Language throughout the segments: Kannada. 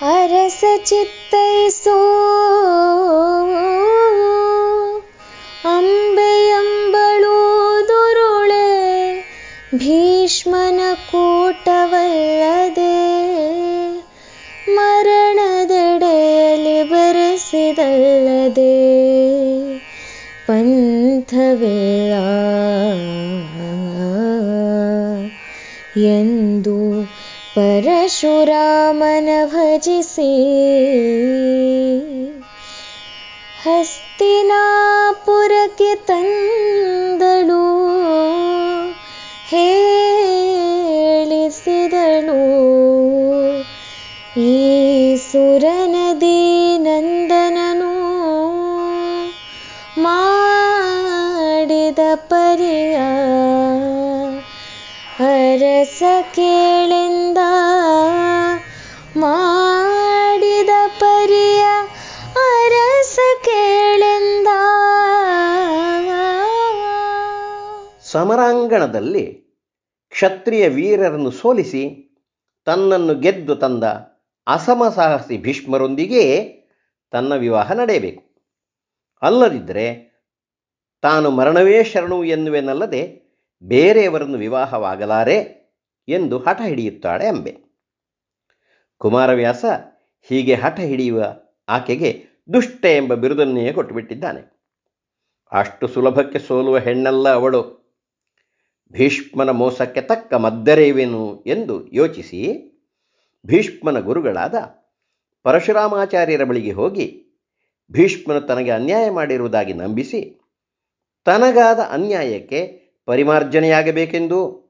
ಅರಸ ಚಿತ್ತೈಸೋ ಅಂಬೆಯಂಬಳುದುರುಳೆ ಭೀಷ್ಮನ ಕೂಟವಲ್ಲದೆ ಮರಣದೆಡೆಯಲ್ಲಿ ಬರೆಸಿದಲ್ಲದೆ ಪಂಥವಿಲ್ಲ ಎಂದು ಪರಶುರಾಮನ ಭಜಿಸಿ ಹಸ್ತಿನಾಪುರಕ್ಕೆ ತಂದಳು ಹೇಳಿಸಿದಳು ಈ ಸುರನದಿ ನಂದನನು ಮಾಡಿದ ಪರಿಯ ಅರಸ ಕೇಳೆಂದ ಮಾಡಿದ ಪರಿಯ ಅರಸ ಕೇಳೆಂದ. ಸಮರಾಂಗಣದಲ್ಲಿ ಕ್ಷತ್ರಿಯ ವೀರರನ್ನು ಸೋಲಿಸಿ ತನ್ನನ್ನು ಗೆದ್ದು ತಂದ ಅಸಮಸಾಹಸಿ ಭೀಷ್ಮರೊಂದಿಗೆ ತನ್ನ ವಿವಾಹ ನಡೆಯಬೇಕು. ಅಲ್ಲದಿದ್ದರೆ ತಾನು ಮರಣವೇ ಶರಣು ಎನ್ನುವೆನಲ್ಲದೆ ಬೇರೆಯವರನ್ನು ವಿವಾಹವಾಗಲಾರೆ ಎಂದು ಹಠ ಹಿಡಿಯುತ್ತಾಳೆ ಅಂಬೆ. ಕುಮಾರವ್ಯಾಸ ಹೀಗೆ ಹಠ ಹಿಡಿಯುವ ಆಕೆಗೆ ದುಷ್ಟ ಎಂಬ ಬಿರುದನ್ನೇ ಕೊಟ್ಟುಬಿಟ್ಟಿದ್ದಾನೆ. ಅಷ್ಟು ಸುಲಭಕ್ಕೆ ಸೋಲುವ ಹೆಣ್ಣಲ್ಲ ಅವಳು. ಭೀಷ್ಮನ ಮೋಸಕ್ಕೆ ತಕ್ಕ ಮದ್ದರೇವೇನು ಎಂದು ಯೋಚಿಸಿ ಭೀಷ್ಮನ ಗುರುಗಳಾದ ಪರಶುರಾಮಾಚಾರ್ಯರ ಬಳಿಗೆ ಹೋಗಿ ಭೀಷ್ಮನು ತನಗೆ ಅನ್ಯಾಯ ಮಾಡಿರುವುದಾಗಿ ನಂಬಿಸಿ ತನಗಾದ ಅನ್ಯಾಯಕ್ಕೆ ಪರಿಮಾರ್ಜನೆಯಾಗಬೇಕೆಂದು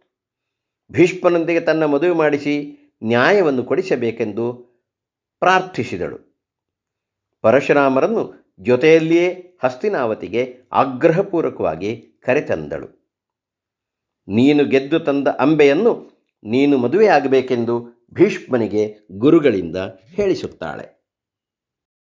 ಭೀಷ್ಮನೊಂದಿಗೆ ತನ್ನ ಮದುವೆ ಮಾಡಿಸಿ ನ್ಯಾಯವನ್ನು ಕೊಡಿಸಬೇಕೆಂದು ಪ್ರಾರ್ಥಿಸಿದಳು. ಪರಶುರಾಮರನ್ನು ಜೊತೆಯಲ್ಲಿಯೇ ಹಸ್ತಿನಾವತಿಗೆ ಆಗ್ರಹಪೂರ್ವಕವಾಗಿ ಕರೆತಂದಳು. ನೀನು ಗೆದ್ದು ತಂದ ಅಂಬೆಯನ್ನು ನೀನು ಮದುವೆಯಾಗಬೇಕೆಂದು ಭೀಷ್ಮನಿಗೆ ಗುರುಗಳಿಂದ ಹೇಳಿಸುತ್ತಾಳೆ.